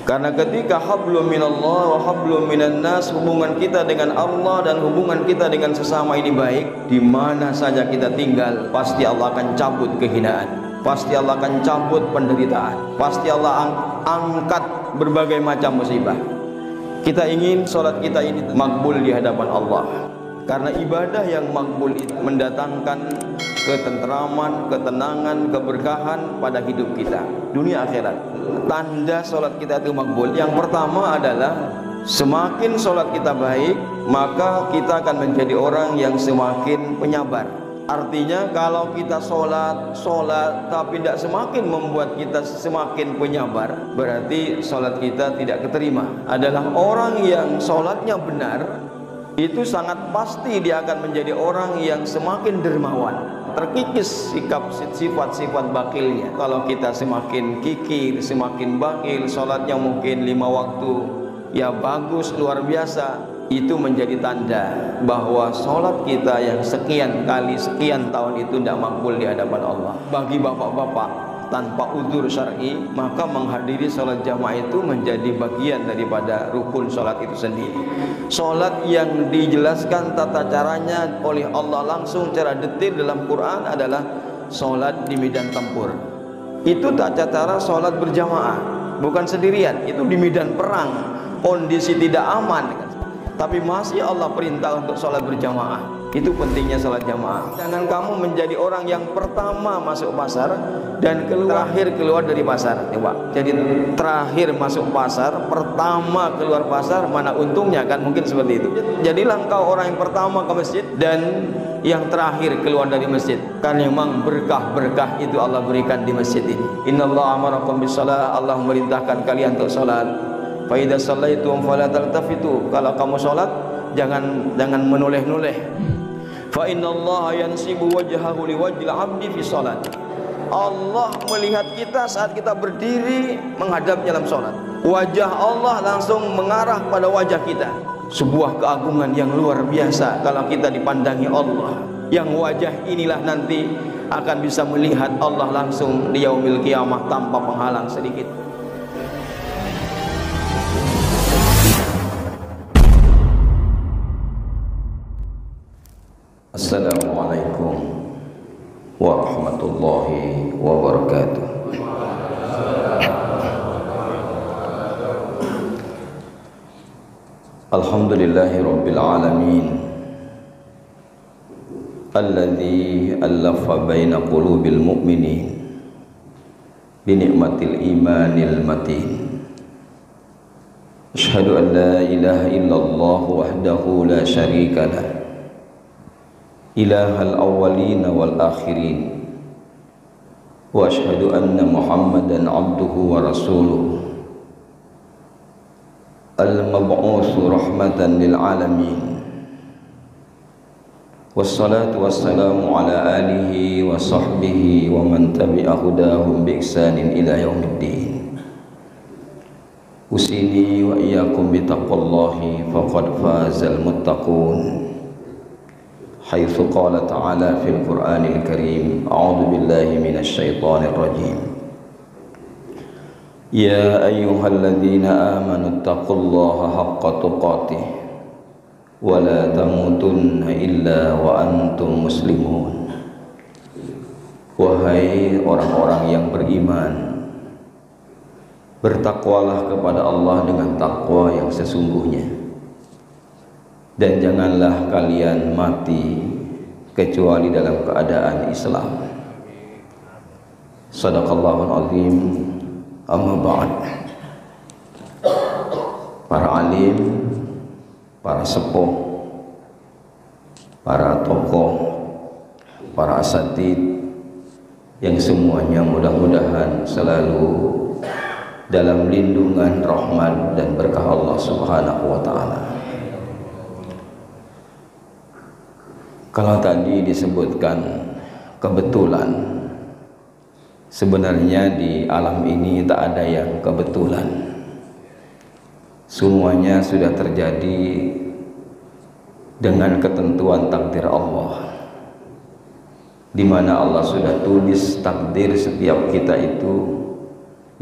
Karena ketika hablum minallah wa hablum minan nas, hubungan kita dengan Allah dan hubungan kita dengan sesama ini baik, di mana saja kita tinggal pasti Allah akan cabut kehinaan, pasti Allah akan cabut penderitaan, pasti Allah angkat berbagai macam musibah. Kita ingin sholat kita ini makbul di hadapan Allah, karena ibadah yang makbul itu mendatangkan ketentraman, ketenangan, keberkahan pada hidup kita, dunia akhirat. Tanda sholat kita itu makbul, yang pertama adalah semakin sholat kita baik, maka kita akan menjadi orang yang semakin penyabar. Artinya kalau kita sholat tapi tidak semakin membuat kita semakin penyabar, berarti sholat kita tidak keterima. Adalah orang yang sholatnya benar, itu sangat pasti dia akan menjadi orang yang semakin dermawan, terkikis sifat-sifat bakilnya. Kalau kita semakin kikir, semakin bakil, sholatnya mungkin 5 waktu, ya bagus, luar biasa, itu menjadi tanda bahwa sholat kita yang sekian kali, sekian tahun itu tidak makbul di hadapan Allah. Bagi bapak-bapak tanpa udzur syar'i, maka menghadiri sholat jamaah itu menjadi bagian daripada rukun sholat itu sendiri. Sholat yang dijelaskan tata caranya oleh Allah langsung secara detail dalam Quran adalah sholat di medan tempur. Itu tata cara sholat berjamaah, bukan sendirian. Itu di medan perang, kondisi tidak aman, tapi masih Allah perintah untuk sholat berjamaah. Itu pentingnya sholat jamaah. Jangan kamu menjadi orang yang pertama masuk pasar dan terakhir keluar dari pasar. Coba, jadi terakhir masuk pasar, pertama keluar pasar, mana untungnya kan? Mungkin seperti itu. Jadilah engkau orang yang pertama ke masjid dan yang terakhir keluar dari masjid. Karena memang berkah-berkah itu Allah berikan di masjid ini. Innallaha amarakum bis-shalah, Allah memerintahkan kalian untuk salat. Fa idza shallaitum fala taltafitu, kalau kamu salat jangan menoleh-noleh. Fa innallaha yansibu wajhahu liwajhil 'abdi fi shalat. Allah melihat kita saat kita berdiri menghadap dalam salat. Wajah Allah langsung mengarah pada wajah kita. Sebuah keagungan yang luar biasa kalau kita dipandangi Allah. Yang wajah inilah nanti akan bisa melihat Allah langsung di yaumil qiyamah tanpa penghalang sedikit. Assalamualaikum warahmatullahi wabarakatuh. Alhamdulillahi rabbil alamin, alladzi allafa baina qulubil mu'minin bi ni'matil imanil matin. Asyhadu an la ilaha illallah wahdahu la syarika lah, ilahal awwalina wal akhirin, wa asyhadu anna Muhammadan abduhu wa rasuluh, al-mab'utsu rahmatan lil alamin. Wassalatu wassalamu ala alihi wa sahbihi wa man tabi'a hudahum bi ihsanin ila yaumiddin. Usini wa iyyakum bi taqwallahi faqad fazal muttaqun. Haitsu qala ta'ala fil Qur'anil Karim, a'udzu billahi minasy syaithanir rajim. Ya ayyuhalladzina amanu taqullaha haqqa tuqatih wa la tamutunna illa wa antum muslimun. Wahai orang-orang yang beriman, bertakwalah kepada Allah dengan takwa yang sesungguhnya, dan janganlah kalian mati kecuali dalam keadaan Islam. Shadaqallahul azim. Amma ba'd. Para alim, para sepuh, para tokoh, para asatid yang semuanya mudah-mudahan selalu dalam lindungan rahmat dan berkah Allah Subhanahu wa ta'ala. Kalau tadi disebutkan kebetulan, sebenarnya di alam ini tak ada yang kebetulan. semuanya sudah terjadi dengan ketentuan takdir Allah, di mana Allah sudah tulis takdir setiap kita itu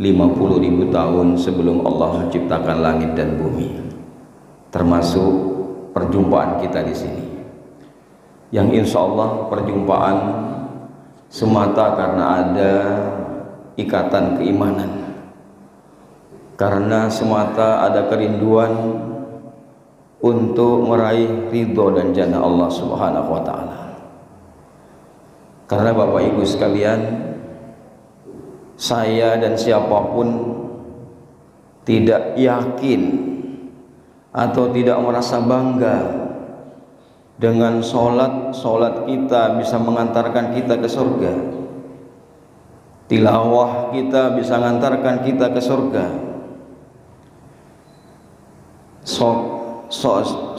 50.000 tahun sebelum Allah menciptakan langit dan bumi, termasuk perjumpaan kita di sini, yang insya Allah perjumpaan semata karena ada ikatan keimanan, karena semata ada kerinduan untuk meraih ridho dan jannah Allah Subhanahu wa ta'ala. Karena Bapak Ibu sekalian, saya dan siapapun tidak yakin atau tidak merasa bangga dengan sholat kita bisa mengantarkan kita ke surga, tilawah kita bisa mengantarkan kita ke surga,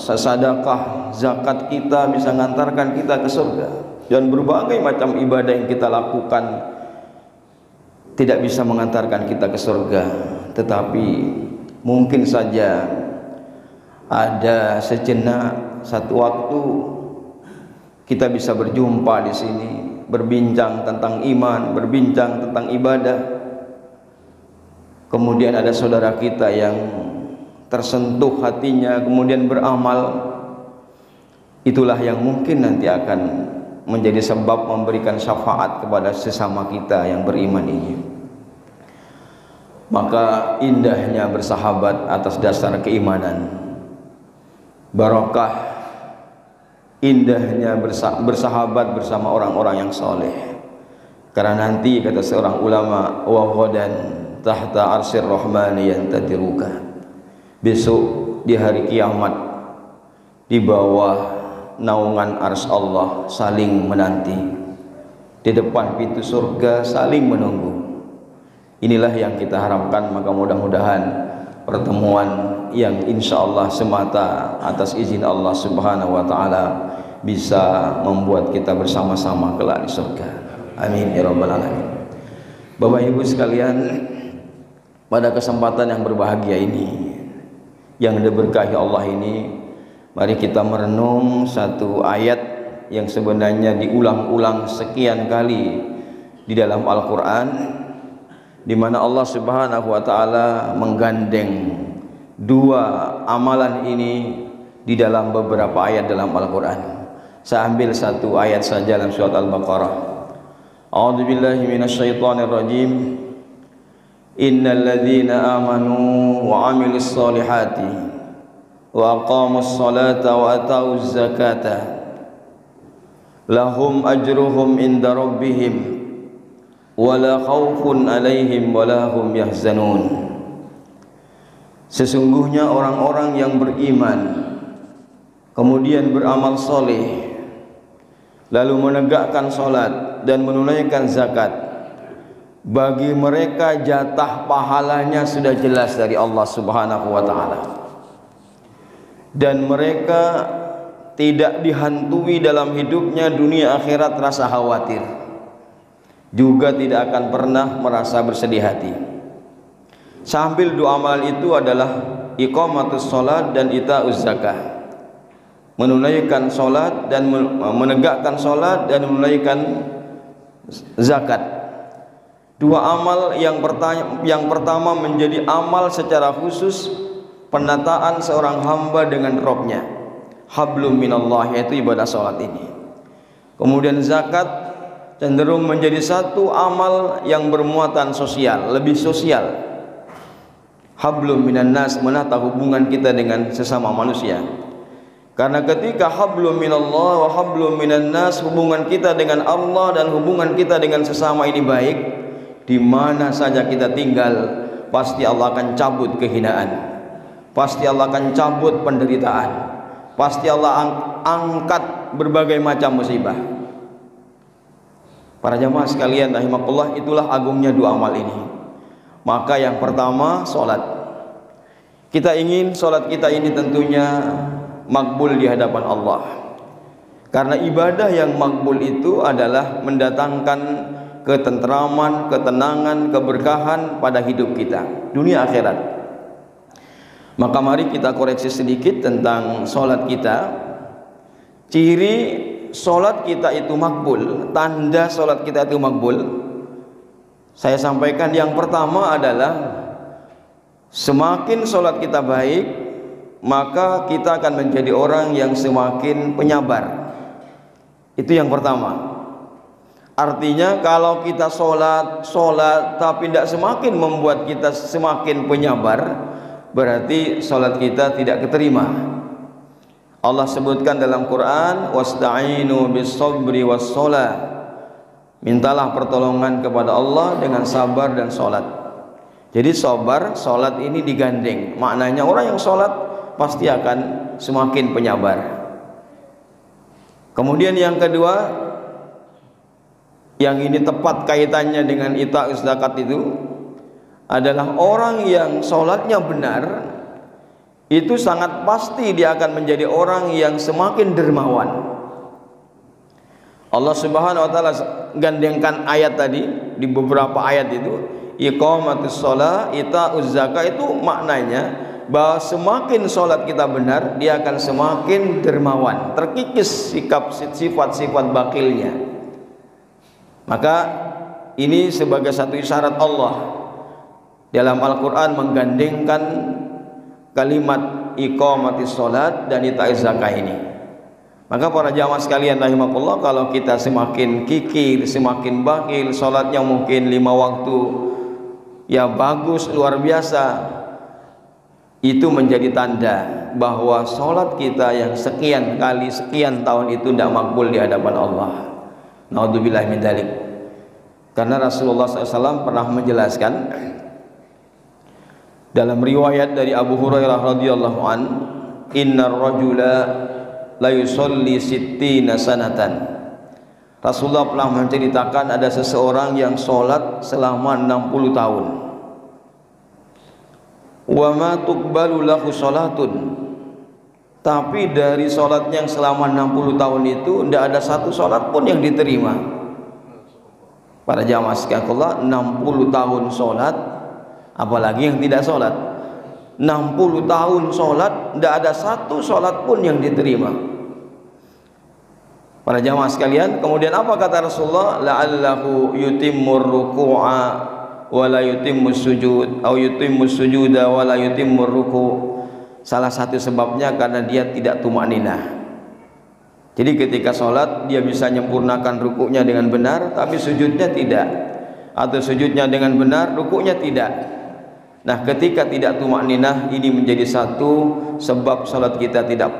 sedekah zakat kita bisa mengantarkan kita ke surga, dan berbagai macam ibadah yang kita lakukan tidak bisa mengantarkan kita ke surga. Tetapi mungkin saja ada sejenak satu waktu kita bisa berjumpa di sini, berbincang tentang iman, berbincang tentang ibadah. Kemudian ada saudara kita yang tersentuh hatinya, kemudian beramal. Itulah yang mungkin nanti akan menjadi sebab memberikan syafaat kepada sesama kita yang beriman ini. Maka indahnya bersahabat atas dasar keimanan, barokah indahnya bersahabat bersama orang-orang yang soleh. Karena nanti kata seorang ulama, wa ghadan tahta arsir rahmani yantadiruka, besok di hari kiamat di bawah naungan ars Allah saling menanti, di depan pintu surga saling menunggu. Inilah yang kita harapkan. Maka mudah-mudahan pertemuan yang insya Allah semata atas izin Allah Subhanahu wa ta'ala bisa membuat kita bersama-sama kelak di surga. Amin ya rabbal alamin. Bapak Ibu sekalian, pada kesempatan yang berbahagia ini, yang diberkahi Allah ini, mari kita merenung satu ayat yang sebenarnya diulang-ulang sekian kali di dalam Al-Quran, di mana Allah Subhanahu wa ta'ala menggandeng dua amalan ini di dalam beberapa ayat dalam Al-Quran. Saya ambil satu ayat saja dalam surat Al-Baqarah. A'udzubillahi minasyaitonir rajim. Innal ladzina amanu wa 'amilus solihati wa aqamus salata wa atauz zakata lahum ajruhum inda rabbihim wala khaufun alaihim wala hum yahzanun. Sesungguhnya orang-orang yang beriman kemudian beramal soleh, lalu menegakkan salat dan menunaikan zakat, bagi mereka jatah pahalanya sudah jelas dari Allah Subhanahu wa ta'ala, dan mereka tidak dihantui dalam hidupnya dunia akhirat rasa khawatir, juga tidak akan pernah merasa bersedih hati. Sambil dua amal itu adalah iqamatus salat dan ita'uz zakah, menunaikan salat dan menegakkan salat dan menunaikan zakat. Dua amal yang pertama menjadi amal secara khusus penataan seorang hamba dengan Rabb-nya, hablum minallah, yaitu ibadah salat ini. Kemudian zakat cenderung menjadi satu amal yang bermuatan sosial, lebih sosial. Hablum minan nas, menata hubungan kita dengan sesama manusia. Karena ketika hablum minallah wa hablum minan nas, hubungan kita dengan Allah dan hubungan kita dengan sesama ini baik, di mana saja kita tinggal pasti Allah akan cabut kehinaan, pasti Allah akan cabut penderitaan, pasti Allah angkat berbagai macam musibah. Para jamaah sekalian rahimakumullah, itulah agungnya dua amal ini. Maka yang pertama salat. Kita ingin salat kita ini tentunya makbul di hadapan Allah. Karena ibadah yang makbul itu adalah mendatangkan ketentraman, ketenangan, keberkahan pada hidup kita, dunia akhirat. Maka mari kita koreksi sedikit tentang sholat kita. Ciri sholat kita itu makbul, tanda sholat kita itu makbul, saya sampaikan yang pertama adalah semakin sholat kita baik, maka kita akan menjadi orang yang semakin penyabar. Itu yang pertama. Artinya kalau kita sholat tapi tidak semakin membuat kita semakin penyabar, berarti sholat kita tidak keterima. Allah sebutkan dalam Quran, wasta'inu bis-sabri was-shalah. Mintalah pertolongan kepada Allah dengan sabar dan sholat. Jadi sabar, sholat ini digandeng. Maknanya orang yang sholat pasti akan semakin penyabar. Kemudian yang kedua, yang ini tepat kaitannya dengan ita'uz zakat itu adalah orang yang sholatnya benar, itu sangat pasti dia akan menjadi orang yang semakin dermawan. Allah Subhanahu wa taala gandengkan ayat tadi di beberapa ayat itu, iqamatus shalah, ita'uz zakat, itu maknanya bahwa semakin sholat kita benar, dia akan semakin dermawan, terkikis sifat-sifat bakilnya. Maka ini sebagai satu isyarat Allah dalam Al-Quran menggandengkan kalimat iqamatis sholat dan ita'uz zakat ini. Maka para jamaah sekalian rahimakumullah, kalau kita semakin kikir, semakin bakil, sholatnya mungkin 5 waktu ya bagus, luar biasa, itu menjadi tanda bahwa sholat kita yang sekian kali sekian tahun itu tidak makbul di hadapan Allah. Naudzubillah min dzalik. Karena Rasulullah SAW pernah menjelaskan dalam riwayat dari Abu Hurairah radhiyallahu an, innar rajula la yusolli sittina sanatan. Rasulullah pernah menceritakan ada seseorang yang sholat selama 60 tahun. Wa ma tuqbalu lahu sholatun, tapi dari sholat yang selama 60 tahun itu tidak ada satu sholat pun yang diterima. Para jamaah sekalian, 60 tahun sholat, apalagi yang tidak sholat. 60 tahun sholat, tidak ada satu sholat pun yang diterima. Para jamaah sekalian, kemudian apa kata Rasulullah? La'allahu yutimmur ruku'a wa la yutimmus sujud, atau yutimmus sujuda wa la yutimmur ruku'. Salah satu sebabnya karena dia tidak tumakninah. Jadi ketika sholat dia bisa menyempurnakan rukuknya dengan benar, tapi sujudnya tidak, atau sujudnya dengan benar, rukuknya tidak. Nah, ketika tidak tumakninah, ini menjadi satu sebab sholat kita tidak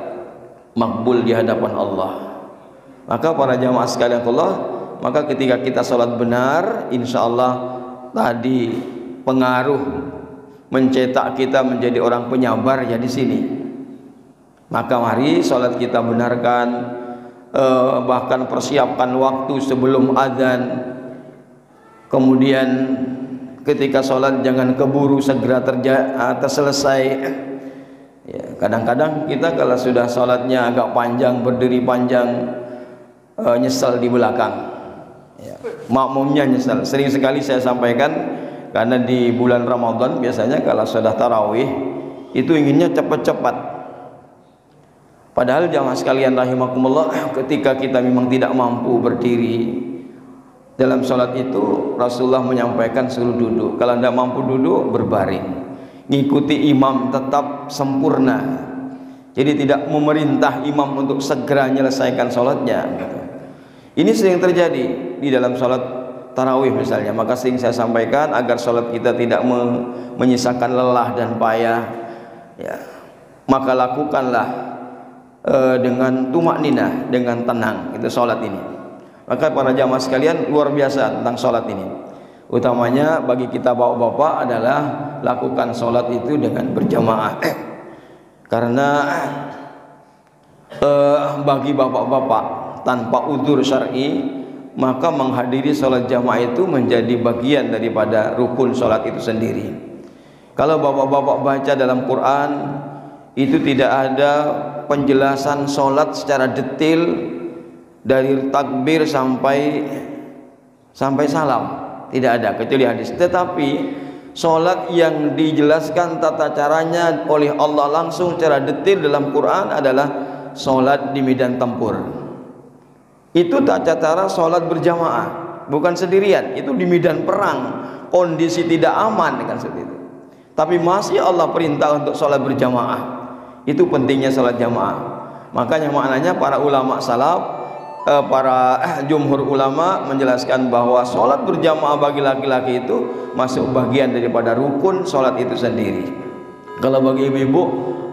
makbul di hadapan Allah. Maka para jamaah sekalian Allah, maka ketika kita sholat benar, insya Allah tadi pengaruh mencetak kita menjadi orang penyabar ya di sini. Maka mari sholat kita benarkan, bahkan persiapkan waktu sebelum azan. Kemudian ketika sholat jangan keburu, segera selesai. Ya, kadang-kadang kita kalau sudah sholatnya agak panjang, berdiri panjang, nyesal di belakang. Ya, makmumnya nyesal. Sering sekali saya sampaikan, karena di bulan Ramadan biasanya kalau sudah tarawih itu inginnya cepat-cepat. Padahal jamaah sekalian rahimakumullah, ketika kita memang tidak mampu berdiri dalam sholat itu, Rasulullah menyampaikan suruh duduk. Kalau tidak mampu duduk, berbaring. Ngikuti imam tetap sempurna. Jadi tidak memerintah imam untuk segera menyelesaikan sholatnya. Ini sering terjadi di dalam sholat tarawih misalnya. Maka sering saya sampaikan agar sholat kita tidak menyisakan lelah dan payah, ya, maka lakukanlah dengan tumakninah, dengan tenang, itu sholat ini. Maka para jamaah sekalian, luar biasa tentang sholat ini. Utamanya bagi kita bapak-bapak adalah lakukan sholat itu dengan berjamaah. Karena bagi bapak-bapak tanpa udzur syar'i, maka menghadiri sholat jamaah itu menjadi bagian daripada rukun sholat itu sendiri. Kalau bapak-bapak baca dalam Quran, itu tidak ada penjelasan sholat secara detail dari takbir sampai salam, tidak ada kecuali hadis. Tetapi Salat yang dijelaskan tata caranya oleh Allah langsung secara detail dalam Quran adalah salat di medan tempur. Itu tata cara salat berjamaah, bukan sendirian. Itu di medan perang, kondisi tidak aman kan seperti itu. Tapi masih Allah perintah untuk salat berjamaah. Itu pentingnya salat jamaah. Makanya maknanya para ulama salaf, para jumhur ulama menjelaskan bahwa sholat berjamaah bagi laki-laki itu masuk bagian daripada rukun sholat itu sendiri. Kalau bagi ibu-ibu,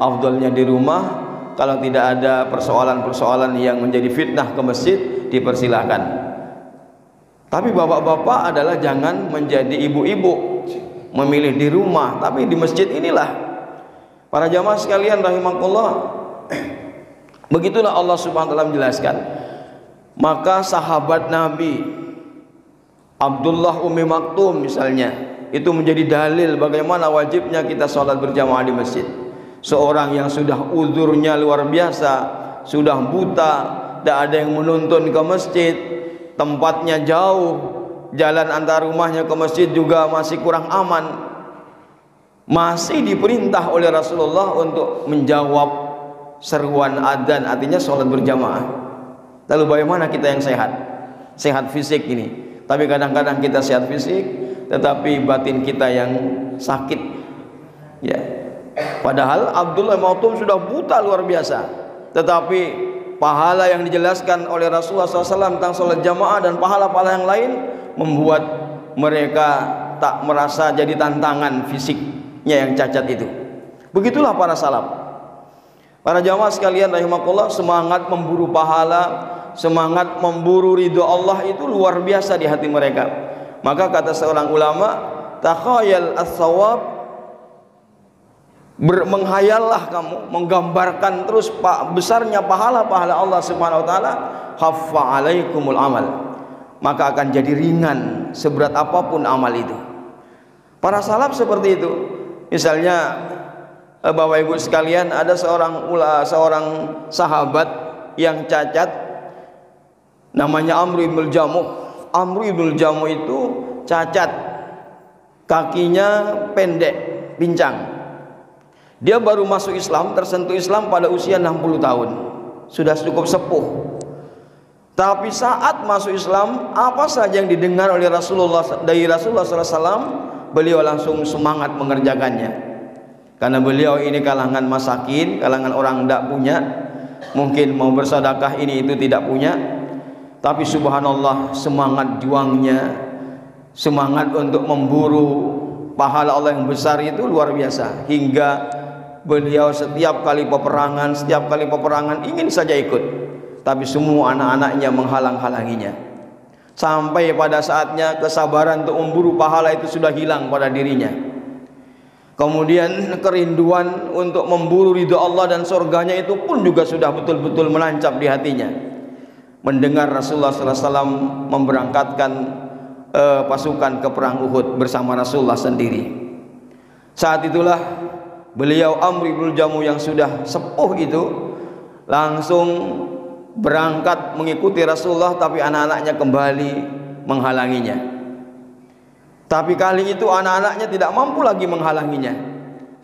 afdalnya di rumah. Kalau tidak ada persoalan-persoalan yang menjadi fitnah ke masjid, dipersilahkan. Tapi bapak-bapak adalah jangan menjadi ibu-ibu, memilih di rumah, tapi di masjid inilah. Para jamaah sekalian rahimakumullah, begitulah Allah Subhanahu wa taala menjelaskan. Maka sahabat Nabi Abdullah Ummi Maktum misalnya, itu menjadi dalil bagaimana wajibnya kita sholat berjamaah di masjid. Seorang yang sudah uzurnya luar biasa, sudah buta, tidak ada yang menuntun ke masjid, tempatnya jauh, jalan antar rumahnya ke masjid juga masih kurang aman, masih diperintah oleh Rasulullah untuk menjawab seruan adzan, artinya sholat berjamaah. Lalu bagaimana kita yang sehat? Sehat fisik ini. Tapi kadang-kadang kita sehat fisik, tetapi batin kita yang sakit. Ya. Padahal Abdullah bin Maktum sudah buta luar biasa. Tetapi pahala yang dijelaskan oleh Rasulullah SAW tentang sholat jamaah dan pahala-pahala yang lain membuat mereka tak merasa jadi tantangan fisiknya yang cacat itu. Begitulah para salaf. Para jamaah sekalian rahimakumullah, semangat memburu pahala, semangat memburu ridho Allah itu luar biasa di hati mereka. Maka kata seorang ulama, takhayal as-sawab, menghayallah kamu, menggambarkan terus besarnya pahala-pahala Allah Subhanahu wa taala, khaffa alaikumul amal, maka akan jadi ringan seberat apapun amal itu. Para salaf seperti itu. Misalnya Bapak Ibu sekalian, ada seorang sahabat yang cacat, namanya Amr ibn Jamuh. Amr ibn Jamuh itu cacat, kakinya pendek, pincang. Dia baru masuk Islam, tersentuh Islam pada usia 60 tahun, sudah cukup sepuh. Tapi saat masuk Islam, apa saja yang didengar oleh Rasulullah SAW, beliau langsung semangat mengerjakannya. Karena beliau ini kalangan masakin, kalangan orang tidak punya, mungkin mau bersedekah ini itu tidak punya. Tapi subhanallah, semangat juangnya, semangat untuk memburu pahala Allah yang besar itu luar biasa. Hingga beliau setiap kali peperangan ingin saja ikut, tapi semua anak-anaknya menghalang-halanginya. Sampai pada saatnya kesabaran untuk memburu pahala itu sudah hilang pada dirinya. Kemudian kerinduan untuk memburu ridho Allah dan surganya itu pun juga sudah betul-betul menancap di hatinya. Mendengar Rasulullah SAW memberangkatkan pasukan ke perang Uhud bersama Rasulullah sendiri. Saat itulah beliau Amr ibn Jamuh yang sudah sepuh itu langsung berangkat mengikuti Rasulullah, tapi anak-anaknya kembali menghalanginya. Tapi kali itu anak-anaknya tidak mampu lagi menghalanginya,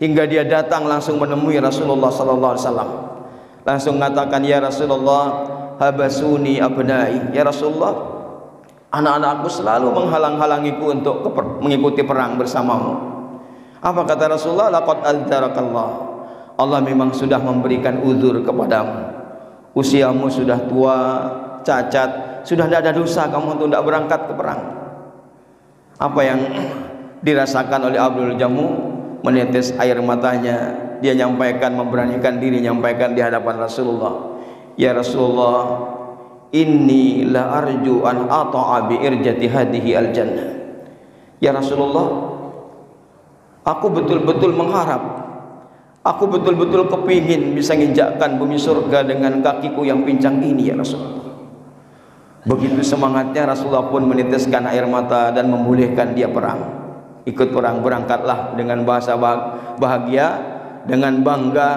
hingga dia datang langsung menemui Rasulullah SAW. Langsung mengatakan, ya Rasulullah, habasuni abnai. Ya Rasulullah, anak-anakku selalu menghalang-halangiku untuk mengikuti perang bersamamu. Apa kata Rasulullah? Laqad adzarakallah, Allah memang sudah memberikan uzur kepadamu. Usiamu sudah tua, cacat, sudah tidak ada dosa kamu untuk tidak berangkat ke perang. Apa yang dirasakan oleh Abdul Jamuh? Menetes air matanya. Dia nyampaikan, memberanikan diri nyampaikan di hadapan Rasulullah, ya Rasulullah, inni la arju an ata'a bi irjati hadihi al jannah. Ya Rasulullah, aku betul-betul mengharap, aku betul-betul kepingin bisa menginjakkan bumi surga dengan kakiku yang pincang ini ya Rasulullah. Begitu semangatnya, Rasulullah pun meneteskan air mata dan membolehkan dia perang. Ikut perang, berangkatlah dengan bahasa bahagia, dengan bangga.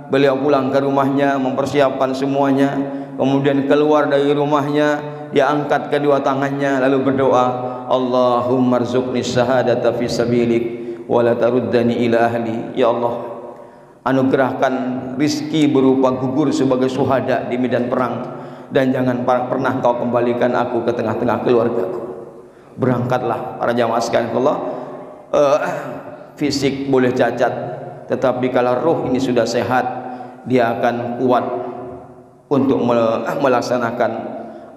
Beliau pulang ke rumahnya, mempersiapkan semuanya. Kemudian keluar dari rumahnya, dia angkat kedua tangannya lalu berdoa, Allahumma rzuqni syahadata fi sabilik. wa la taruddani ila ahli. Ya Allah, anugerahkan rizki berupa gugur sebagai syuhada di medan perang, dan jangan pernah kau kembalikan aku ke tengah-tengah keluargaku. Berangkatlah para jamaah sekalian Allah. Fisik boleh cacat, tetapi kalau roh ini sudah sehat, dia akan kuat untuk melaksanakan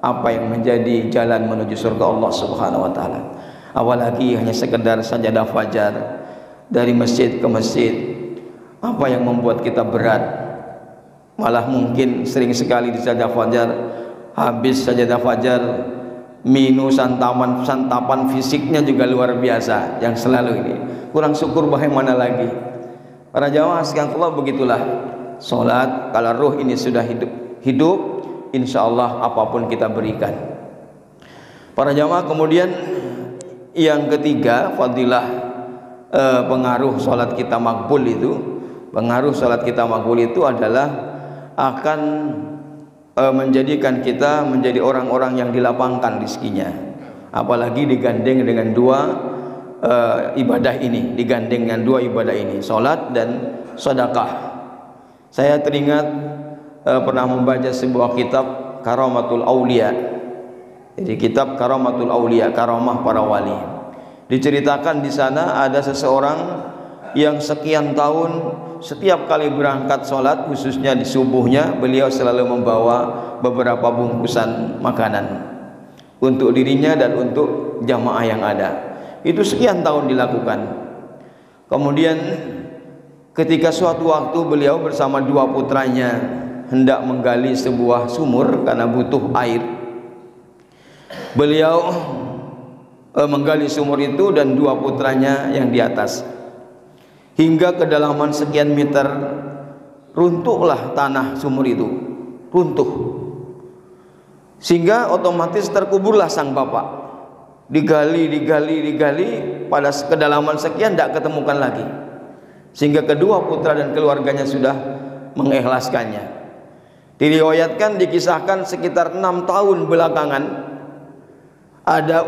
apa yang menjadi jalan menuju surga Allah Subhanahu wa taala. Apalagi hanya sekedar sajadah fajar dari masjid ke masjid, apa yang membuat kita berat? Malah mungkin sering sekali di sajadah fajar, habis sajadah fajar minus santapan fisiknya juga luar biasa yang selalu ini. Kurang syukur bagaimana lagi? Para jamaah sekalian Allah, begitulah salat kalau ruh ini sudah hidup, insya Allah apapun kita berikan. Para jamaah, kemudian yang ketiga fadilah pengaruh salat kita makbul itu, pengaruh salat kita makbul itu adalah akan menjadikan kita menjadi orang-orang yang dilapangkan rezekinya. Apalagi digandeng dengan dua ibadah ini, digandeng dengan dua ibadah ini, salat dan sedekah. Saya teringat pernah membaca sebuah kitab Karamatul Aulia. Jadi kitab Karamatul Aulia, karamah para wali. Diceritakan di sana ada seseorang yang sekian tahun setiap kali berangkat sholat, khususnya di subuhnya, beliau selalu membawa beberapa bungkusan makanan untuk dirinya dan untuk jamaah yang ada. Itu sekian tahun dilakukan. Kemudian ketika suatu waktu beliau bersama dua putranya hendak menggali sebuah sumur karena butuh air, beliau menggali sumur itu dan dua putranya yang di atas. Hingga kedalaman sekian meter, runtuhlah tanah sumur itu, runtuh, sehingga otomatis terkuburlah sang bapak. Digali, pada kedalaman sekian tidak ketemukan lagi, sehingga kedua putra dan keluarganya sudah mengikhlaskannya. Diriwayatkan, dikisahkan sekitar 6 tahun belakangan ada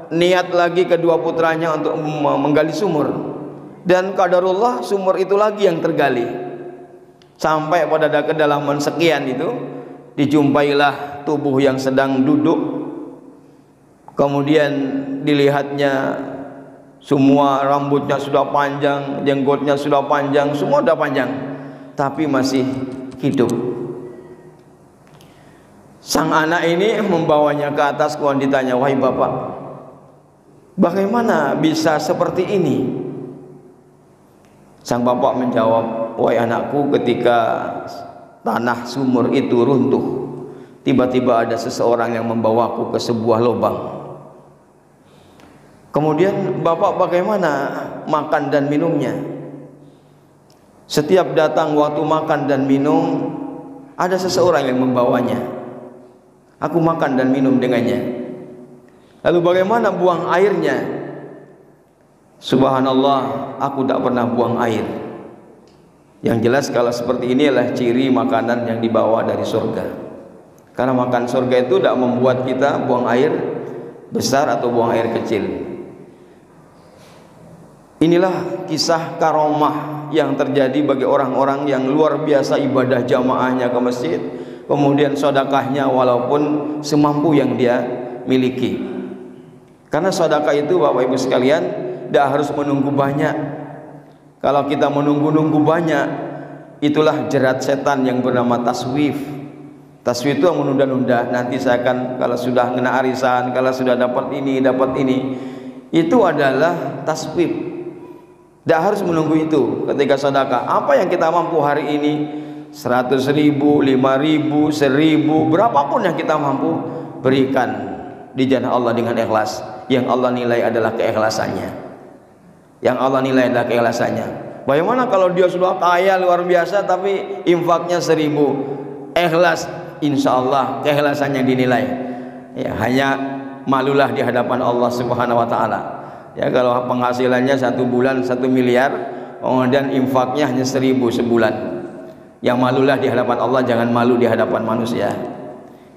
niat lagi kedua putranya untuk menggali sumur, dan qadarullah sumur itu lagi yang tergali. Sampai pada kedalaman sekian itu dijumpailah tubuh yang sedang duduk. Kemudian dilihatnya semua rambutnya sudah panjang, jenggotnya sudah panjang, semua sudah panjang, tapi masih hidup. Sang anak ini membawanya ke atas, kemudian ditanya, "Wahai bapak, bagaimana bisa seperti ini?" Sang bapak menjawab, "Wahai anakku, ketika tanah sumur itu runtuh, tiba-tiba ada seseorang yang membawaku ke sebuah lubang. Kemudian bapak bagaimana makan dan minumnya? Setiap datang waktu makan dan minum, ada seseorang yang membawanya. Aku makan dan minum dengannya. Lalu bagaimana buang airnya? Subhanallah, aku tak pernah buang air." Yang jelas kalau seperti ini adalah ciri makanan yang dibawa dari surga. Karena makan surga itu tidak membuat kita buang air besar atau buang air kecil. Inilah kisah karomah yang terjadi bagi orang-orang yang luar biasa ibadah jamaahnya ke masjid, kemudian sedekahnya walaupun semampu yang dia miliki. Karena sedekah itu Bapak Ibu sekalian tidak harus menunggu banyak. Kalau kita menunggu-nunggu banyak, itulah jerat setan yang bernama taswif. Taswif itu yang menunda-nunda. Nanti saya akan, kalau sudah kena arisan, kalau sudah dapat ini, itu adalah taswif. Tidak harus menunggu itu ketika sedekah. Apa yang kita mampu hari ini, 100.000, 5.000, 1.000, berapapun yang kita mampu, berikan di jalan Allah dengan ikhlas. Yang Allah nilai adalah keikhlasannya. Yang Allah nilai adalah keikhlasannya. Bagaimana kalau dia sudah kaya luar biasa tapi infaknya 1.000, ikhlas, insya Allah keikhlasannya dinilai. Ya, hanya malulah di hadapan Allah Subhanahu wa taala. Ya, kalau penghasilannya 1 bulan 1 miliar, kemudian infaknya hanya 1.000 sebulan, yang malulah di hadapan Allah, jangan malu di hadapan manusia.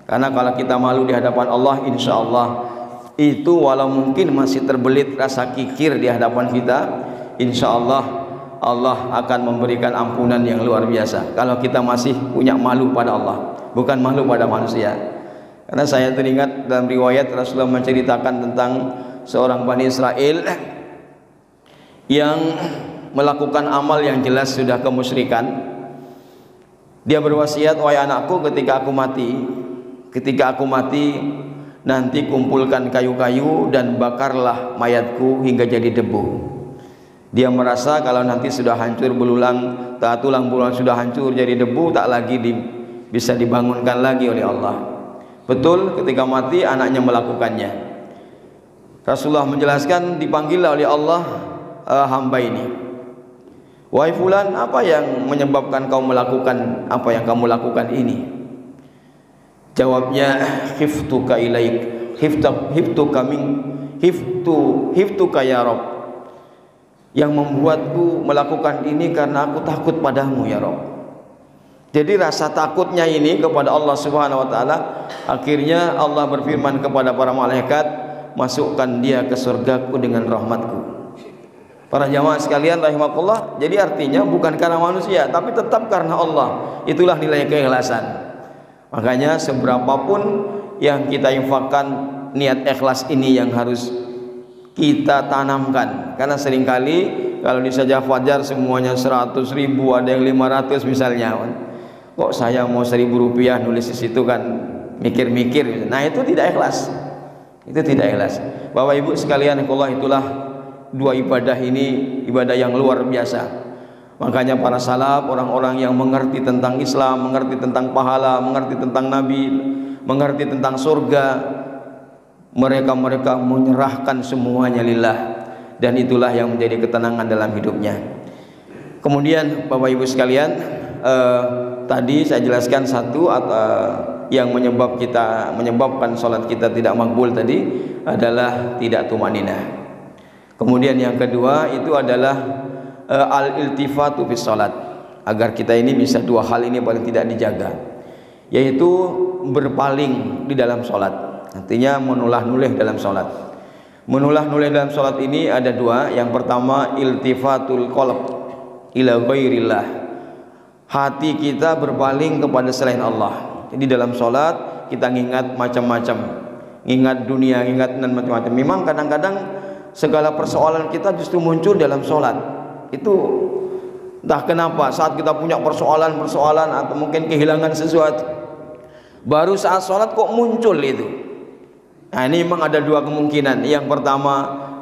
Karena kalau kita malu di hadapan Allah, insya Allah itu walau mungkin masih terbelit rasa kikir di hadapan kita, insya Allah Allah akan memberikan ampunan yang luar biasa. Kalau kita masih punya malu pada Allah, bukan malu pada manusia. Karena saya teringat dalam riwayat Rasulullah menceritakan tentang seorang Bani Israel yang melakukan amal yang jelas sudah kemusyrikan. Dia berwasiat, wahai anakku, ketika aku mati nanti kumpulkan kayu-kayu dan bakarlah mayatku hingga jadi debu. Dia merasa kalau nanti sudah hancur belulang, tulang belulang sudah hancur jadi debu, tak lagi bisa dibangunkan lagi oleh Allah. Betul, ketika mati anaknya melakukannya. Rasulullah menjelaskan, dipanggillah oleh Allah hamba ini. Wahai fulan, apa yang menyebabkan kau melakukan apa yang kamu lakukan ini? Jawabnya, khiftuka ilaik, khiftuka ya Rabb. Yang membuatku melakukan ini karena aku takut padamu ya Rabb. Jadi rasa takutnya ini kepada Allah Subhanahu wa taala, akhirnya Allah berfirman kepada para malaikat, masukkan dia ke surgaku dengan rahmatku. Para jamaah sekalian rahimakumullah, jadi artinya bukan karena manusia tapi tetap karena Allah. Itulah nilai keikhlasan. Makanya seberapapun yang kita infakkan, niat ikhlas ini yang harus kita tanamkan. Karena seringkali kalau di Sajdah Fajar semuanya 100.000, ada yang 500 misalnya. Kok saya mau 1.000 rupiah nulis di situ, kan mikir-mikir. Nah itu tidak ikhlas. Itu tidak ikhlas. Bapak Ibu sekalian, Allah, itulah dua ibadah ini, ibadah yang luar biasa. Makanya para salaf, orang-orang yang mengerti tentang Islam, mengerti tentang pahala, mengerti tentang Nabi, mengerti tentang surga, mereka menyerahkan semuanya lillah, dan itulah yang menjadi ketenangan dalam hidupnya. Kemudian Bapak Ibu sekalian, tadi saya jelaskan satu yang menyebabkan sholat kita tidak makbul tadi adalah tidak tumaninah. Kemudian yang kedua itu adalah al-iltifatu fi sholat. Agar kita ini bisa dua hal ini paling tidak dijaga, yaitu berpaling di dalam sholat. Artinya menulah-nulih dalam sholat. Menulah-nulih dalam sholat ini ada dua. Yang pertama, iltifatul qalb ila ghairillah. Hati kita berpaling kepada selain Allah. Jadi dalam sholat kita ngingat macam-macam, ngingat dunia, ngingat dan macam-macam. Memang kadang-kadang segala persoalan kita justru muncul dalam sholat. Itu entah kenapa, saat kita punya persoalan atau mungkin kehilangan sesuatu, baru saat sholat kok muncul itu. Nah ini memang ada dua kemungkinan. Yang pertama,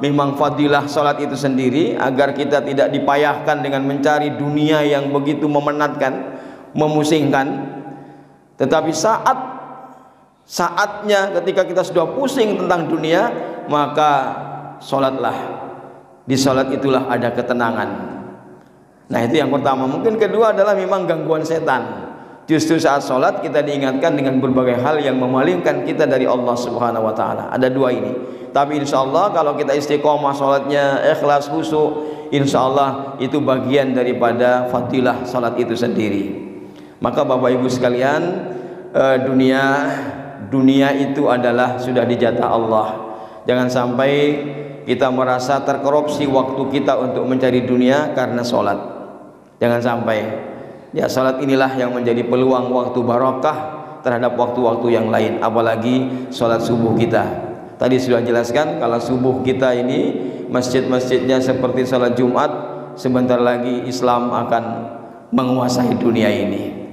memang fadilah sholat itu sendiri, agar kita tidak dipayahkan dengan mencari dunia yang begitu memenatkan, memusingkan. Tetapi saatnya ketika kita sudah pusing tentang dunia, maka sholatlah. Di sholat itulah ada ketenangan. Nah itu yang pertama. Mungkin kedua adalah memang gangguan setan. Justru saat sholat kita diingatkan dengan berbagai hal yang memalingkan kita dari Allah Subhanahu wa ta'ala. Ada dua ini. Tapi insya Allah kalau kita istiqomah sholatnya, ikhlas, khusyuk, insya Allah itu bagian daripada fadilah sholat itu sendiri. Maka Bapak Ibu sekalian, dunia itu adalah sudah dijatah Allah. Jangan sampai kita merasa terkorupsi waktu kita untuk mencari dunia karena sholat. Jangan sampai. Ya, salat inilah yang menjadi peluang waktu barakah terhadap waktu-waktu yang lain, apalagi salat subuh kita. Tadi sudah jelaskan kalau subuh kita ini masjid-masjidnya seperti salat Jumat, sebentar lagi Islam akan menguasai dunia ini.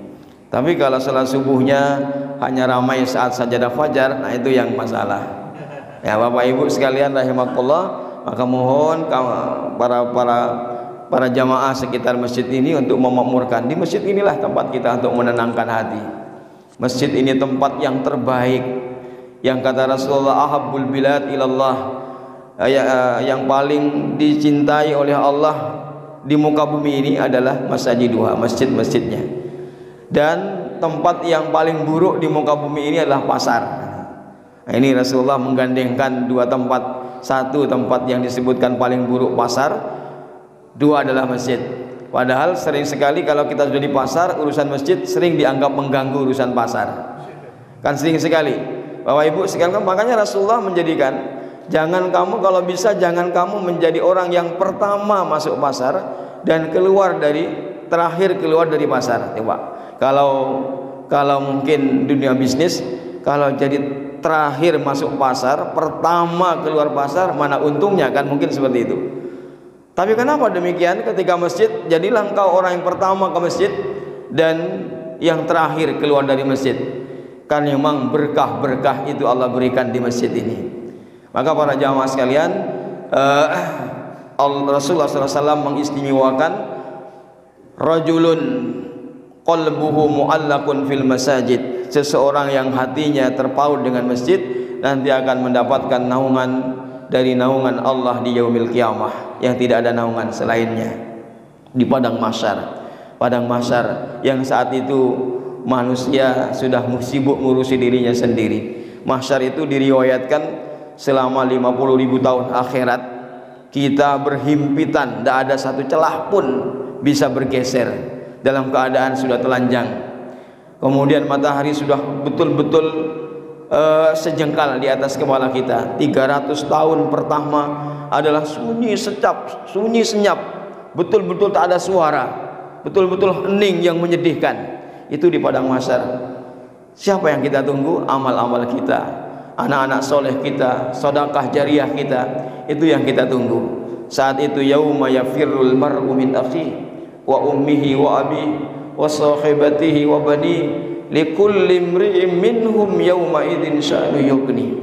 Tapi kalau salat subuhnya hanya ramai saat sajadah fajar, nah itu yang masalah. Ya Bapak Ibu sekalian rahimakumullah, maka mohon para jamaah sekitar masjid ini untuk memakmurkan. Di masjid inilah tempat kita untuk menenangkan hati. Masjid ini tempat yang terbaik, yang kata Rasulullah, ahabbul bilad ilallah, yang paling dicintai oleh Allah di muka bumi ini adalah masajiduha, masjid-masjidnya. Dan tempat yang paling buruk di muka bumi ini adalah pasar. Nah, ini Rasulullah menggandengkan dua tempat. Satu tempat yang disebutkan paling buruk pasar, dua adalah masjid. Padahal sering sekali kalau kita sudah di pasar, urusan masjid sering dianggap mengganggu urusan pasar. Kan sering sekali. Bapak Ibu sekalian, makanya Rasulullah menjadikan Jangan kamu, kalau bisa jangan kamu menjadi orang yang pertama masuk pasar dan terakhir keluar dari pasar. Coba. Kalau mungkin dunia bisnis, kalau jadi terakhir masuk pasar, pertama keluar pasar, mana untungnya kan, mungkin seperti itu. Tapi kenapa demikian? Ketika masjid, jadilah engkau orang yang pertama ke masjid dan yang terakhir keluar dari masjid. Kan memang berkah-berkah itu Allah berikan di masjid ini. Maka para jamaah sekalian, Rasulullah SAW mengistimewakan rajulun qalbuhu mu'allaqun fil masajid, seseorang yang hatinya terpaut dengan masjid nanti akan mendapatkan naungan dari naungan Allah di yaumil qiyamah, yang tidak ada naungan selainnya di padang mahsyar. Padang mahsyar yang saat itu manusia sudah sibuk ngurusi dirinya sendiri. Mahsyar itu diriwayatkan selama 50.000 tahun akhirat kita berhimpitan, tidak ada satu celah pun bisa bergeser, dalam keadaan sudah telanjang. Kemudian matahari sudah betul-betul sejengkal di atas kepala kita. 300 tahun pertama adalah sunyi secap, sunyi senyap, betul-betul tak ada suara, betul-betul hening yang menyedihkan. Itu di padang mahsyar. Siapa yang kita tunggu? Amal-amal kita, anak-anak soleh kita, sedekah jariah kita, itu yang kita tunggu. Saat itu yauma yafirrul mar'u min akhihi wa ummihi wa abihi wa sahibatihi wa bani likulli imri'in minhum yawma idzin sya'nu yughni.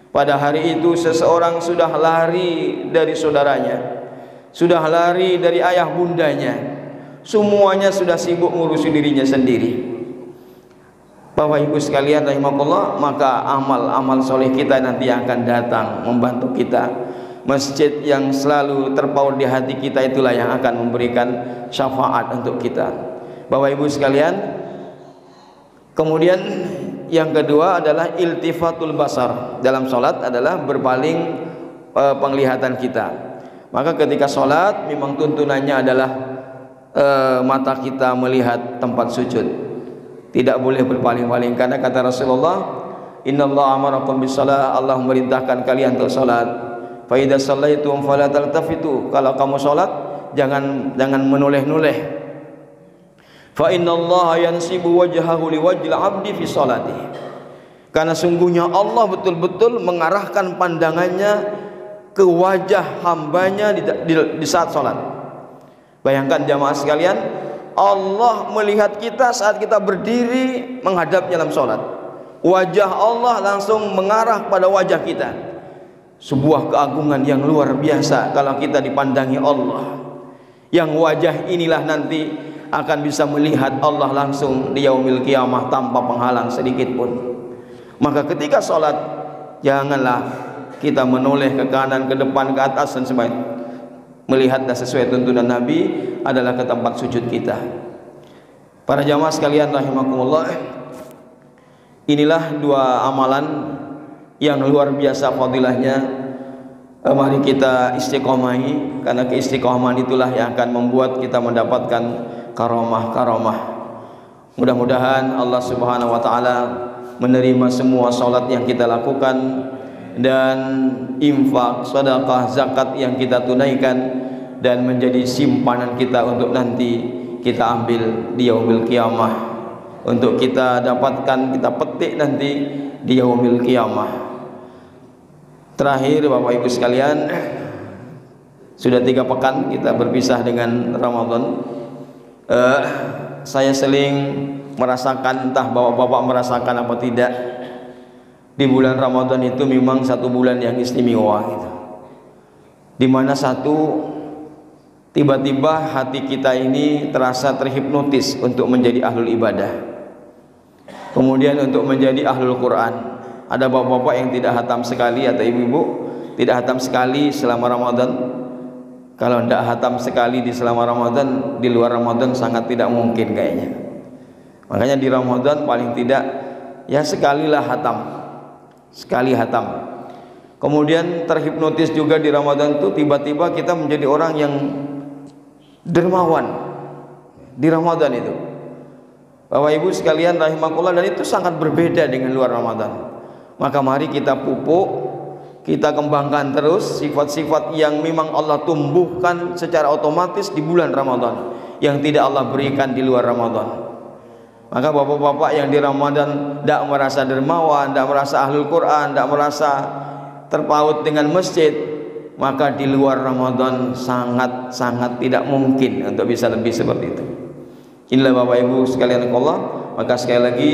Pada hari itu seseorang sudah lari dari saudaranya, sudah lari dari ayah bundanya, semuanya sudah sibuk ngurusi dirinya sendiri. Bapak Ibu sekalian rahimakumullah, maka amal-amal soleh kita nanti akan datang membantu kita. Masjid yang selalu terpaut di hati kita itulah yang akan memberikan syafaat untuk kita. Bapak Ibu sekalian, kemudian yang kedua adalah iltifatul basar. Dalam sholat adalah berpaling penglihatan kita. Maka ketika sholat memang tuntunannya adalah mata kita melihat tempat sujud, tidak boleh berpaling-paling, karena kata Rasulullah, innallaha amarakum bis-shalah, Allah memerintahkan kalian untuk sholat. Fa idza shallaitum fala taltafitu, kalau kamu sholat jangan menoleh-noleh. Fa innallaha yansibu wajhahu liwajhil 'abdi fi sholati, karena sungguhnya Allah betul-betul mengarahkan pandangannya ke wajah hambanya di saat sholat. Bayangkan jamaah sekalian, Allah melihat kita saat kita berdiri menghadapnya dalam sholat. Wajah Allah langsung mengarah pada wajah kita. Sebuah keagungan yang luar biasa kalau kita dipandangi Allah. Yang wajah inilah nanti akan bisa melihat Allah langsung di yaumil qiyamah tanpa penghalang sedikit pun. Maka ketika sholat, janganlah kita menoleh ke kanan, ke depan, ke atas dan sebagainya. Melihatlah sesuai tuntunan Nabi adalah ke tempat sujud kita. Para jamaah sekalian rahimakumullah, inilah dua amalan yang luar biasa fadilahnya. Mari kita istiqomahi, karena keistiqomahan itulah yang akan membuat kita mendapatkan karomah-karomah. Mudah-mudahan Allah Subhanahu wa taala menerima semua salat yang kita lakukan dan infak, sedekah, zakat yang kita tunaikan, dan menjadi simpanan kita untuk nanti kita ambil di yaumil qiyamah, untuk kita dapatkan, kita petik nanti di yaumil qiyamah. Terakhir Bapak Ibu sekalian, sudah 3 pekan kita berpisah dengan Ramadan. Saya sering merasakan, entah bapak-bapak merasakan apa tidak, di bulan Ramadan itu memang satu bulan yang istimewa gitu. Dimana tiba-tiba hati kita ini terasa terhipnotis untuk menjadi ahlul ibadah, kemudian untuk menjadi ahlul Quran. Ada bapak-bapak yang tidak hatam sekali, atau ibu-ibu tidak hatam sekali selama Ramadan. Kalau tidak hatam sekali di selama Ramadan, di luar Ramadan sangat tidak mungkin kayaknya. Makanya di Ramadan paling tidak ya sekalilah hatam, sekali hatam. Kemudian terhipnotis juga di Ramadan itu, tiba-tiba kita menjadi orang yang dermawan di Ramadan itu. Bapak Ibu sekalian rahimakumullah, dan itu sangat berbeda dengan luar Ramadan. Maka mari kita pupuk kita kembangkan terus sifat-sifat yang memang Allah tumbuhkan secara otomatis di bulan Ramadan, yang tidak Allah berikan di luar Ramadan. Maka bapak-bapak yang di Ramadan tidak merasa dermawan, tidak merasa ahlul Quran, tidak merasa terpaut dengan masjid, maka di luar Ramadan sangat-sangat tidak mungkin untuk bisa lebih seperti itu. Inilah Bapak Ibu sekalian Allah. Maka sekali lagi,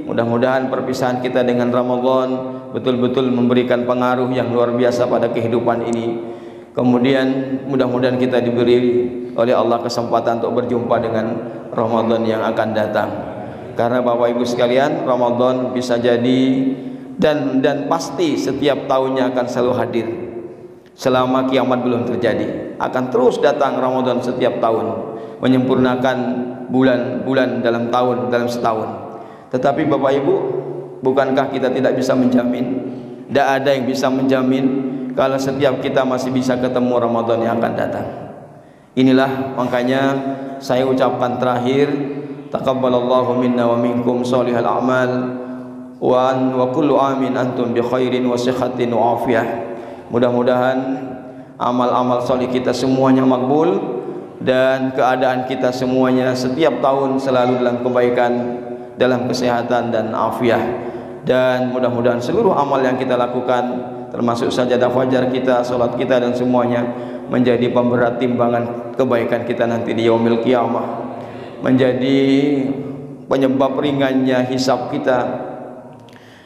mudah-mudahan perpisahan kita dengan Ramadan betul-betul memberikan pengaruh yang luar biasa pada kehidupan ini. Kemudian mudah-mudahan kita diberi oleh Allah kesempatan untuk berjumpa dengan Ramadan yang akan datang. Karena Bapak Ibu sekalian, Ramadan bisa jadi dan pasti setiap tahunnya akan selalu hadir. Selama kiamat belum terjadi, akan terus datang Ramadan setiap tahun, menyempurnakan bulan-bulan dalam tahun, dalam setahun. Tetapi Bapak Ibu, bukankah kita tidak bisa menjamin? Tidak ada yang bisa menjamin kalau setiap kita masih bisa ketemu Ramadan yang akan datang. Inilah makanya saya ucapkan terakhir, taqabbalallahu minna wa minkum sholihal a'mal wa kullu amin antum bi khairin wa sihatin wa afiyah. Mudah-mudahan amal-amal soleh kita semuanya makbul, dan keadaan kita semuanya setiap tahun selalu dalam kebaikan, dalam kesehatan dan afiah. Dan mudah-mudahan seluruh amal yang kita lakukan, termasuk sajadah fajar kita, salat kita, dan semuanya menjadi pemberat timbangan kebaikan kita nanti di yaumil qiyamah, menjadi penyebab ringannya hisab kita,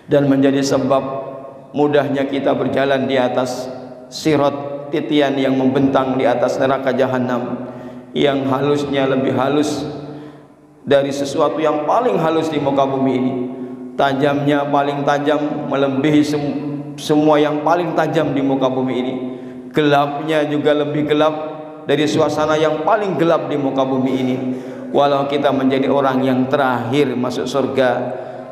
dan menjadi sebab mudahnya kita berjalan di atas sirat titian yang membentang di atas neraka jahanam, yang halusnya lebih halus dari sesuatu yang paling halus di muka bumi ini, tajamnya paling tajam melebihi semua yang paling tajam di muka bumi ini, gelapnya juga lebih gelap dari suasana yang paling gelap di muka bumi ini. Walau kita menjadi orang yang terakhir masuk surga,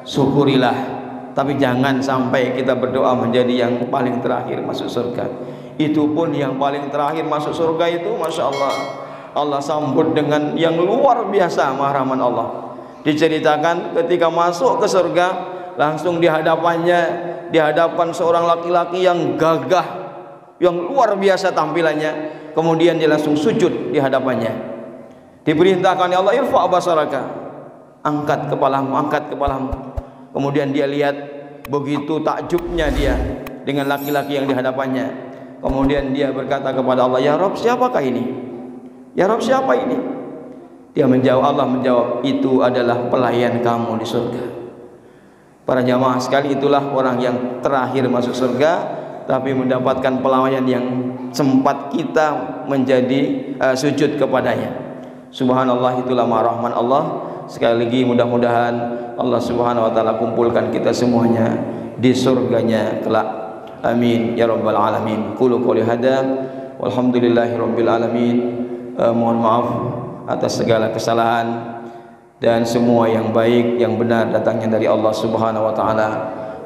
syukurilah. Tapi jangan sampai kita berdoa menjadi yang paling terakhir masuk surga. Itu pun yang paling terakhir masuk surga itu, Masya Allah, Allah sambut dengan yang luar biasa mahraman Allah. Diceritakan ketika masuk ke surga, langsung di hadapannya, di hadapan seorang laki-laki yang gagah, yang luar biasa tampilannya, kemudian dia langsung sujud di hadapannya. Diperintahkan ya Allah, irfa' basaraka, angkat kepalamu, angkat kepalamu. Kemudian dia lihat, begitu takjubnya dia dengan laki-laki yang di hadapannya. Kemudian dia berkata kepada Allah, ya Rabb, siapakah ini? Ya Rabb, siapa ini? Dia menjawab, Allah menjawab, itu adalah pelayan kamu di surga. Para jamaah sekali, itulah orang yang terakhir masuk surga, tapi mendapatkan pelayan yang sempat kita menjadi sujud kepadanya. Subhanallah, itulah rahman Allah. Sekali lagi mudah-mudahan Allah Subhanahu wa taala kumpulkan kita semuanya di surganya kelak. Amin ya rabbal alamin. Qulu qouli hadza walhamdulillahirabbil alamin. Mohon maaf atas segala kesalahan, dan semua yang baik yang benar datangnya dari Allah Subhanahu wa taala.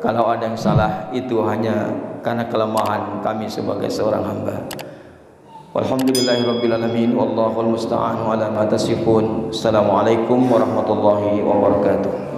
Kalau ada yang salah itu hanya karena kelemahan kami sebagai seorang hamba. Walhamdulillahirabbil alamin, wallahul musta'an ala ma tasifun. Assalamualaikum warahmatullahi wabarakatuh.